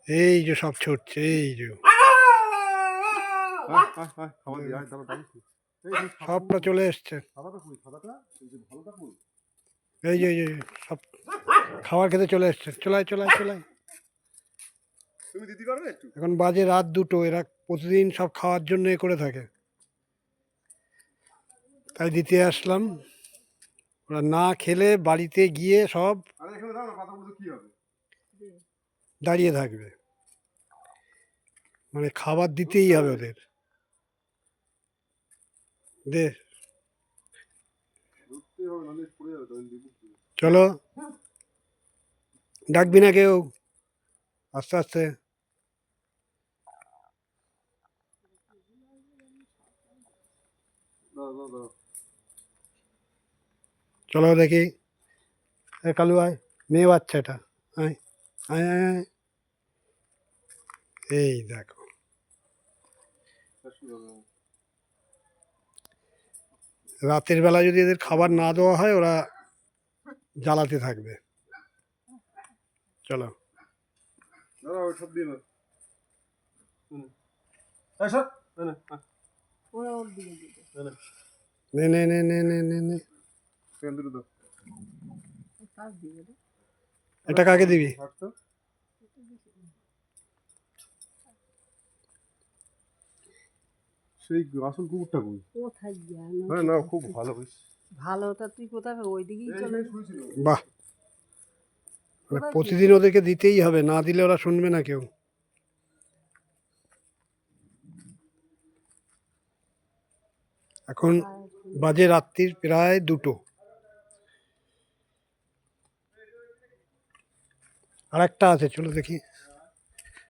এই যে সব ছুটছে, এই যে সবটা চলে এসছে। এই যে সব খাবার খেতে চলে এসছে। চলায় চলায় চলায়। এখন বাজে রাত 2টো। এরা প্রতিদিন সব খাওয়ার জন্য এ করে থাকে, তাই দিতে আসলাম। ওরা না খেলে বাড়িতে গিয়ে সব দাঁড়িয়ে থাকবে, মানে খাবার দিতেই হবে ওদের। দে চলো, ডাকবি না কেউ, আস্তে আস্তে চলো দেখি। কালু আয়, মেয়ে বাচ্চা এটা, আয় আয় আয় আয়। এই দেখো, রাতের বেলা যদি এদের খাবার না দেওয়া হয় ওরা জ্বালাতে থাকবে। চলো নে নে নে নে নে নে নে। এটা কাকে দিবি? সেই আসল কুকুরটা কই? কোথায় গেল? হ্যাঁ না, খুব ভালো হইস। ভালোটা তুই কোথায় ওইদিকেই চলে বাহ, মানে প্রতিদিন ওদেরকে দিতেই হবে, না দিলে ওরা শুনবে না কেউ। এখন বাজে রাত্রির প্রায় 2টো। আর একটা আছে, চলো দেখি।